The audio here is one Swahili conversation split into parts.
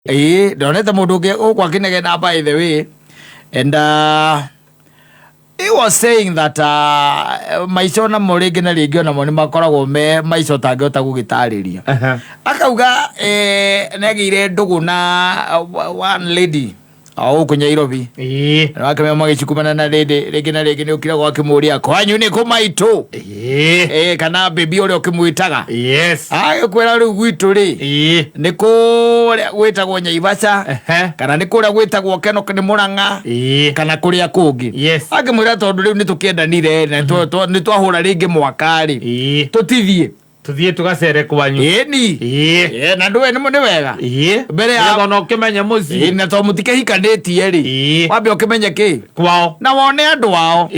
Ndonete mundu ungi ukwa kinegena by the way, and he was saying that maico na moringi na ringi ona mo ni makoragwo me maico tangihota gugitariria. Akauga negire ndugu na one lady au kunyairobi akame magicukumana na rigi na rigi ni ukira gwa kimuria kwanyu ni kumaitu kana baby uri ukimwitaga agikwira riu gwitu ri ni kuria gwitagwo Nyaibaca kana ni kuria gwitagwo Keno ni Murang'a kana kuria kungi akimwira tondu riu ni tukiendanire ni twahura ringi mwaka ri tutithie tugacere kwanyu na nduwe ni wega mbere ya no kimenya muci na to mutike hikanitie ri wambe ukimenya ki kwao na wone andu wao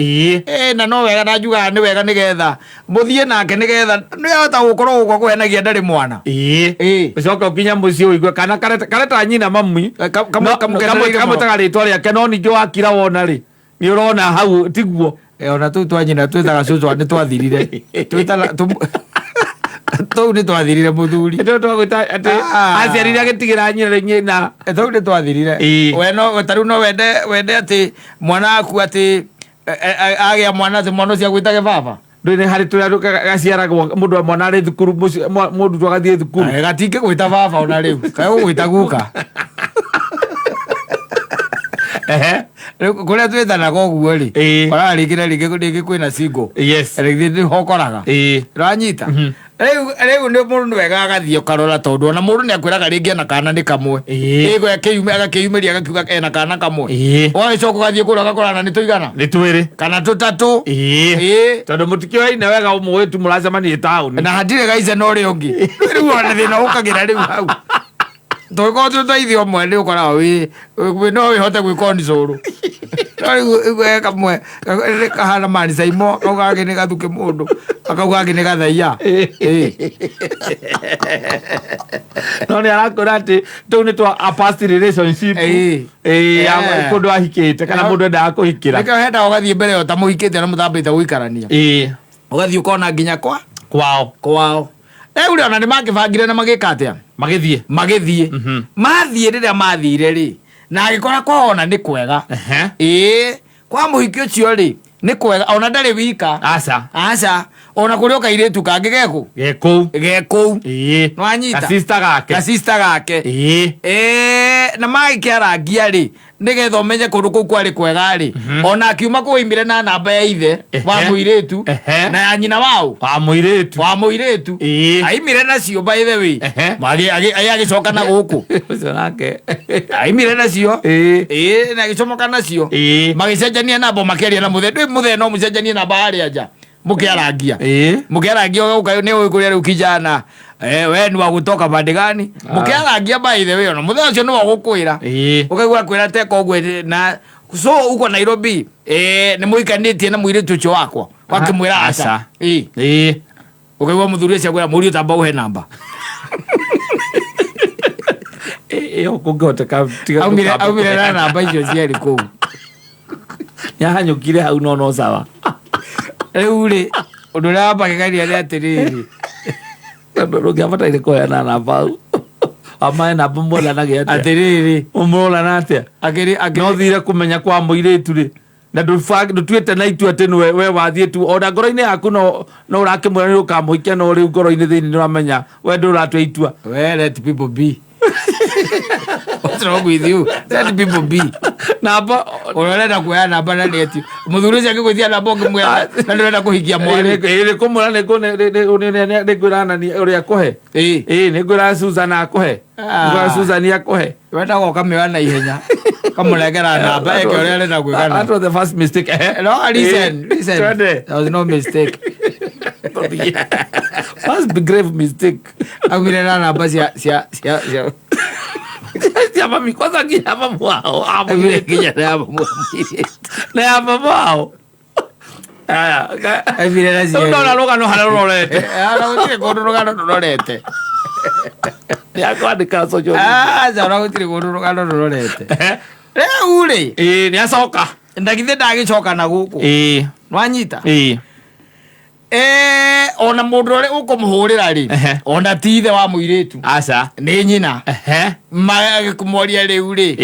na no wega na njuga ni wega nigetha muthie nake nigetha ni hota gukorwo uko kuhenagia ndari mwana ucoka ukinya muci uigwe kana kareta nyina mami kamutaga ritwa riake no ninjo akira wona ri ni urona hau tiguo ona tu twanyina twitaga cucu ni twathirire twitaga tu ni twathirire muthuri ndo twagwita ati aciarire agitigira nyina tu ni twathirire we no taru no wende ati mwana aku ati agia mwana ati mwana cia gwitage baba ndine hari turia gaciaragwo mundu mwana ari thukuru mundu twagathie thukuru gatinge gwita baba ona riu kai gwita guka kuria twitanaga uguo ri bararikira ringi kwina singo ringi hokoraga ranyita riu ni mundu wega agathie ukarora tondu ona mundu ni akwiraga ringi na kana ni kamwe agakiyumiria agakiuga ena kana kamwe wagicoka ugathie kuria gakorana ni tuigana ni twiri kana tutatu tondu mutikioine wega umwe tu muracemania tauni na handire gaice no ri ungi riu ona thina ukagira riu hau toiko tutaithio mwende ukora we no wihote gwikondicuru riu kamwe kahana mani saimo kaugage ni gathuke mundu akaugage ni gathaia no ni arakora ati tu ni twa a past relationship ya kundu ahikite kana mundu enda kuhikira nika henda ugathie mbere yo ta muhikite na muthambite guikarania ugathie ukona nginya kwao uri ona ni magibangire na magika atia magithie mathie riria mathire ri na agikora kwa ona ni kwega kwa muhiki ucio ri ni kwega ona ndari wika aca ona kuri ukairetu kangi geku nwanyita sister gake na magikiarangia ri nigetha umenye kundu kuu kwari kwega ri ona akiuma kuimire na namba ya ithe wa muiretu na ya nyina wao wa muiretu aimire nacio by the way agicoka na guku nake aimire nacio na agicomoka nacio magicenjania namba makeria na muthe no mucenjanie namba aria nja mukiarangia uka ni ukuria riu kijana we ni wa gutoka bande gani mukiarangia by the way ona muthe ucio ni wa gukwira ukaigua kwira teko gwe na so uko Nairobi ni muikanitie na muiretu ucio wakwa wakimwira aca ukaigua muthuri ucio kwira muri utamba uhe namba kungihoteka aumire na namba icio ciari kuu nyahanyukire hau no sawa riu ri undu uria wambagegania ni atiriri ndungiabataire kuheana namba hau amae namba mwonanagia atia atiriri umurorana atia no thire kumenya kwa muiretu ri na ndutuite na itu ati we wathie tu ona ngoro-ini yaku no urakimwira ni ukamuhikia no riu ngoro-ini thiini ni uramenya we nduratua itua we let people be what's wrong with you? Let people be. Namba urenda kuya namba na neti muthuri ucio akigwithia namba ngimwira na ndurenda kuhikia mwari ni kumura ni ngwirana ni uria kuhe ni ngwira Susan akuhe ngwira Susan akuhe wenda goka mewa na ihenya kamurengera namba eke uria arenda gwikana. That was the first mistake. No, listen there was no mistake. First grave mistake agwire na namba cia mami kwanza kinya mama wao amwire kinya na mama na mama wao vile lazima ndo rugano harorete ara kundu rurorete ya kwandika sojo zara gutire kundu rurorete uri ni acoka ndagithe ndagicoka na guku nwanyita ona mundu uri ukumuhurira ri ona tithe wa muiretu aca ni nyina magikumoria riu ri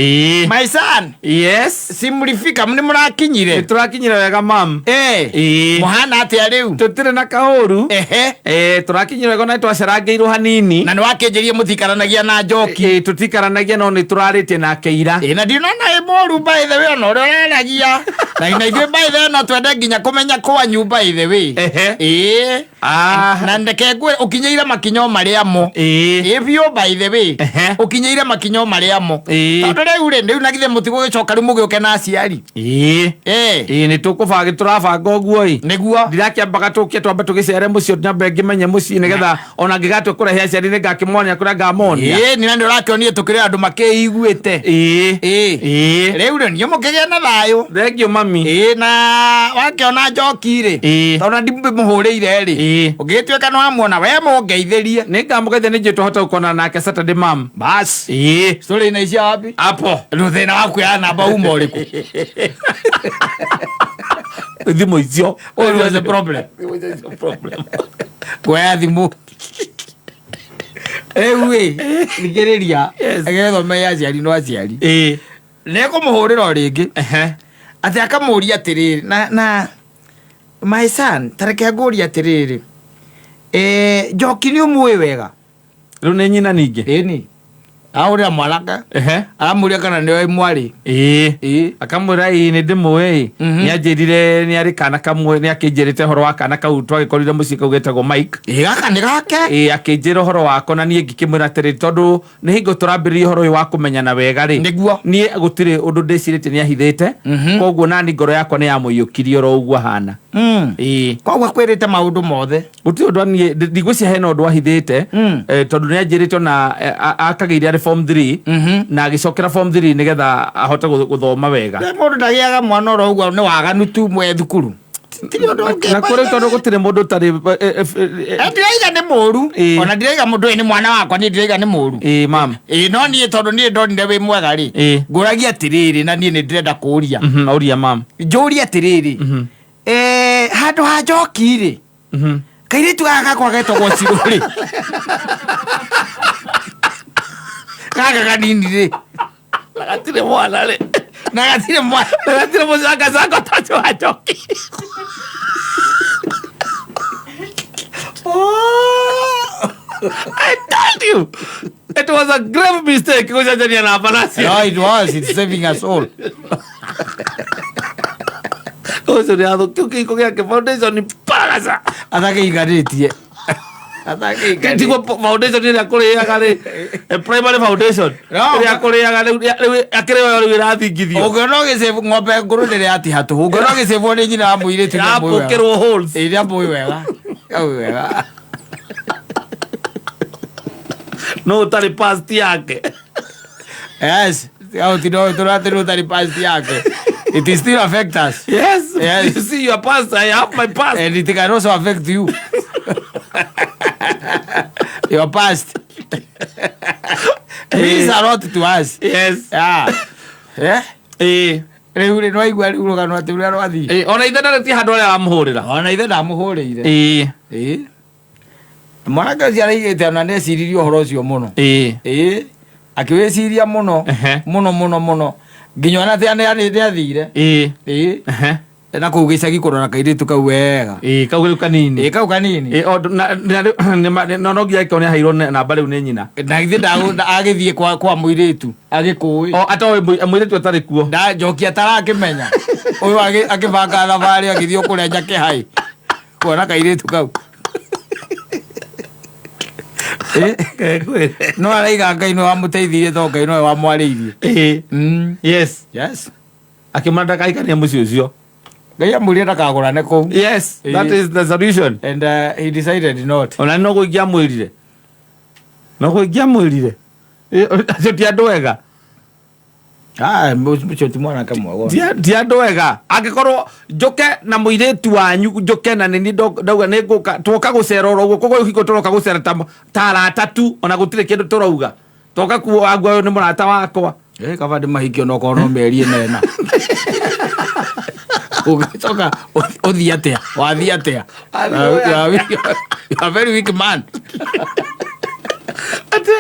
my son yes simulifika mni murakinyire turakinyire wega mam muhana atia riu tutire na kauru turakinyire wega na twacerangeirwo hanini na niwakenjerie muthikaranagia na njoki tutikaranagia no ni turaritie na keira na ndinona moru by the way no roranagia na ithuĩ by the way no twende nginya kumenya kwanyu by the way na ndeke ngwe ukinyeire makinyo mariamo biũ by the way ukinyeire makinyo mariamo tondu riu nagithe mutigo gicoka riu mugioke na aciari ni tukubanga turabanga ũguo niguo ndirakiambaga tukie twambe tugicere mucio nyambe ngimenye muci nigetha ona ngigatwe kurehe aciari ni ngakimonia kuria ngamonia ni nandi urakionire tukire andu makiiguite riu ri nio mukigia na thayo thengio mami na wakiona njoki ri tondu ndimuhuriire ri ungituika no amuona we mungeithirie ni ngamugeithia ni njitwa hota ukona nake Saturday mam bas story ina isia wapi hapo ruthina waku ya namba uma uriku thimu icio always a problem kwa thimu ewe ngiriria agethome ya aciari no aciari neko muhurira ringi ati akamuria atiriri na my son tareke nguria atiriri njoki ni umwe wega riu ni nyina ningi ni aurira mwanaka aramuria kana niwe mwari akamwira ni ndimwe ni anjirire ni ari kana kamwe ni akinjirite horo wa kana kau twagikorire mucii kau getagwo Mike gaka ni gake akinjira horo wako na nie ngikimwira atiri tondu ni hingo turambiririe horo uyu wa kumenyana wega ri niguo nie gutire undu ndicirite ni ahithite koguo nani ngoro yakwa ni yamuyukirie ro uguo hana koguo kwirite maundu mothe guti undu nie ndigwicia hena undu ahithite tondu ni anjirite na akageire ari form 3 na agicokera form 3 nigetha ahote guthoma wega mundu ndagiaga mwana ro uguo ni waganu tu mwe thukuru na kore tondu gutire mundu tari ndiraiga ni muru ona ndiraiga mundu ni mwana wakwa ni ndiraiga ni muru mam no nie tondu nie ndonire wi mwega ri nguragia atiriri na nie ni ndirenda kuria uria mam njuria atiriri handu ha njoki ri kairitu gaka kwagetagwo Ciru ri kaka kanini ri nagatire mwana ri nagatire mucanga canga tatu wa njoki I told you it was a grave mistake kujanjania na balasi. No, it was. It's saving us all. Oso ni ado kiko yake foundation ni parasa. Atake igaritie. Kitigo foundation ni akore ya gale primary foundation. Ni akore ya gale akere wa wirathi ngithio. Ugono gese ngombe nguru ndire ati hatu. Ugono gese fone nyina amuire tu. Apo kero holes. Ira boy wega. Wega. No tari past yake. Yes. Au tino tari past yake. It is still affect us. Yes. Yes. You see your past, I have my past. And it can also affect you. Your past. These are not to us. Yes. Yeah. Riu ri no igwa ri urugano ati uri arwathi. Ona ithe ti handu aria amuhurira. Ona ithe ndamuhurire. Mwana kazi araigite ona neciririe uhoro ucio muno. Akiwiciria muno muno nginya ona tia ni athire na kuu gicagi kurora kairitu kau wega kau kanini kau kanini no ngia ikone hairo namba riu ni nyina na ithe agithie kwa muiritu agikui ata muiritu atari kuo nda njokia tarakimenya uyu akibanga thabari agithio kuria njake hai kuona kairitu kau no araiga Ngai no amuteithirie to Ngai no wamwariirie yes akimanda kaikania mucio ucio Ngai amurie ndakagurane kuu yes that is the solution and he decided not ona no kuingia mwirire acio ti andu wega mucio ti mwana kamwe ti andu wega angikorwo njuke na muiritu wanyu njuke na nini ndauga ni nguka twoka gucera uguo koguo hiko turoka gucera ta arata tu ona gutire kindu turauga toka ku agwa ni murata wakwa kaba ndi mahikio no kono merie nena ugicoka uthia atia wathia atia you are very weak man ate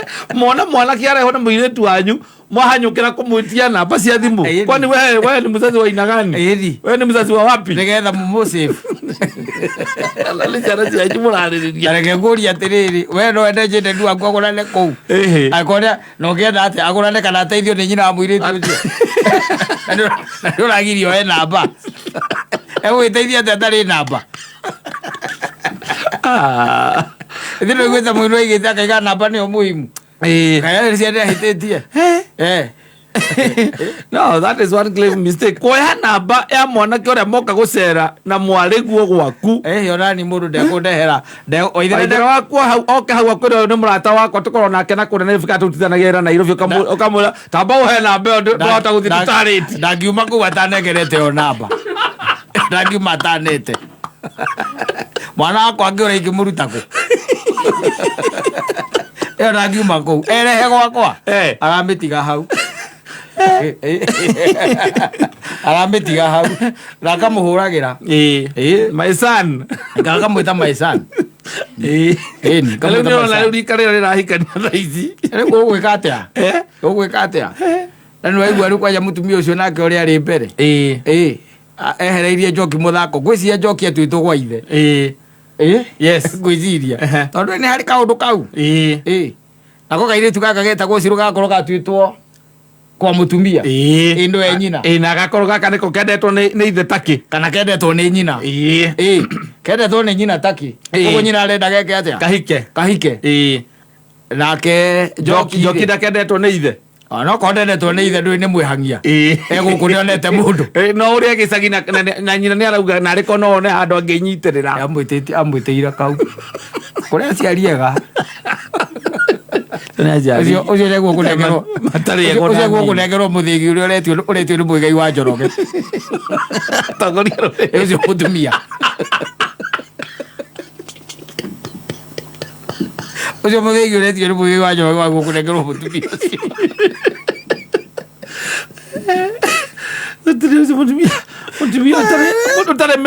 mwana kiara hona muiretu wanyu mwahanyukira kumwitia namba cia thimu. Kwani wewe ni mzazi wa aina gani? Wewe ni mzazi wa wapi? Nigetha mumuse Alale jara cia aje muraririria. Areke nguri atiriri we no ende jinde ndu agurane kou. Akona no ngenda ate agurane kana ateithio ni nyina wa muiretu ucio. Na nduragirio he namba. Ewe teithia atari namba. Ndino gwetha mwino igite akaiga namba ni muhimu. Kaya cia hitetie. No, that is one grave mistake. Kuoya namba ya mwanake uria moka gucera na mwariguo gwaku. Yonani mundu ndekundehera. Oithira wakwa hau oke hau akwira ni murata wakwa tukorwo nake na kuna ne fika tutithanagira Nairobi ukamura tamba uhe namba yo ndota guthi tutariti. Ndagiuma ku atanegerete yo namba. Ndagiuma atanete. Mwana wakwa ngiura ingimuruta ku. Ndagiuma ku. Erehe gwakwa. Aramitiga hau. Aramitiga hau. Nakamuhuragira. My son. Ngakamwita my son. Kalau ni ona uri karira rirahikania thaici. Gugwika atia? Gugwika atia? Nanu aigua ri kwaja mutumia ucio nake uri ari mbere. Ehereirie Njoki muthako. Gwiciria Njoki atwitwo gwa ithe. Yes. Gwiciria. Tondu ni hari kaundu kau. Nako kairitu gaka getagwo Ciru gakorwo gatwitwo kwa mutumia. Ndo e nyina. Na gakorwo gaka niko kendetwo ni ithe taki. Kana kendetwo ni nyina. Kendetwo ni nyina taki. Koguo nyina arenda geke atia? Kahike. Nake Njoki ndakendetwo ni ithe. No kondetwo ni ithe ndui ni mwihangia. Eguku nionete mundu. No uria gicagi na nyina ni arauga na riko no one handu anginyitirira. Amwitira kau. Kuria ciariega. Ucio neguo kunegerwo ucio guo kunegerwo muthigi uria uretio ni muigai wa Njoroge. Ucio mutumia. Ucio muthigi uretio ni muigai wa Njoroge wa kunegerwo mutumia. Mutumia tare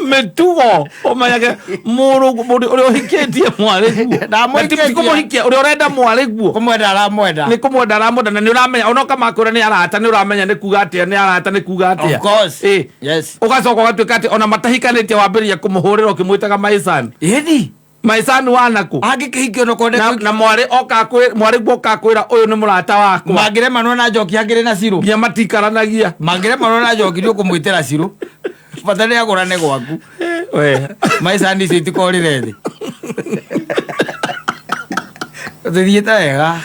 metugo omanyage muru uria uhikitie mwariguo kumuhikia uria urenda mwariguo kumwenda aramwenda na ni uramenya onoka makura ni arata ni uramenya ni kuga atia ni arata ni kuga atia. Of course. Yes. Ugacoka ugatuika ati ona matahikanitie wambiria kumuhurira ukimwitaga maisani. Maisani wanaku angikihikio no konde na mwari gwoka kwira uyu ni murata wakwa mangire manwa na Njoki angire na Ciru nginya matikaranagia mangire manwa na Njoki ni ukumwitira Ciru fatane agurane gwaku we maisani citi korire thi tuthiete wega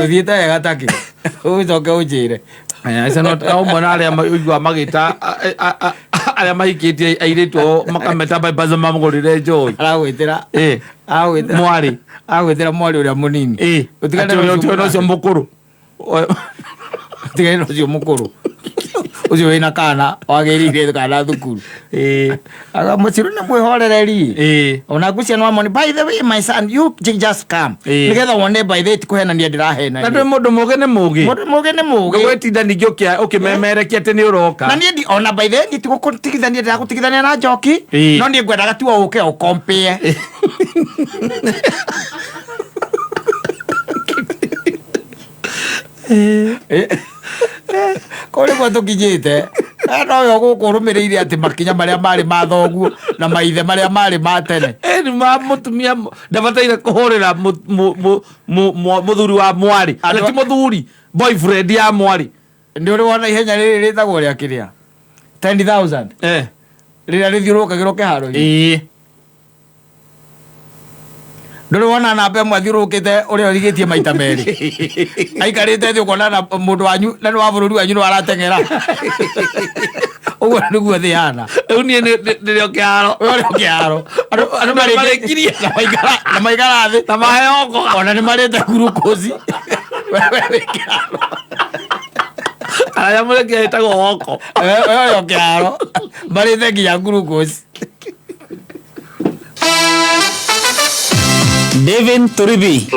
tuthiete wega taki ucoke unjire aya no umona aria maigua magita aria mahikitie airitwo makameta bypass mamugurire njoi aragwitira mwari uria munini utigane no cio mukuru utigane no cio mukuru ucio wina kana wagirire kana thukuru aga Muciru ni mwihorereri ona gucia no amoni by the way my son you just come nigetha wone by the way kuhenania ndirahena na mundu muge ni mugi gwetinda ningio kia ukimemerekia ati ni uroka na ni ona by the way nitigukutigithania ndiragutigithania na Njoki no ni ngwendaga tu uke o compare kore gwa tukinyite no yo gukurumireire ati makinya maria mari mathoguo na maithe maria mari matene ni mutumia ndabataire kuhurira muthuri wa mwari ati muthuri boyfriend ya mwari ndi uri wona ihenya riri ritagwo ria kiria 10,000 rira rithiurukagirwo kiharo nduri wona namba imwe thiurukite uria rigitie maita meri aikarite thi ukona na mundu wanyu na ni wa bururi wanyu no aratengera uguo niguo thi hana riu nie nirio kiaro andu marikirie na maigara thi na maheyoko ona ni marite gurukozi wewe kiaro aya mureke itago hoko wewe kiaro marite nginya gurukozi. Devin Turibi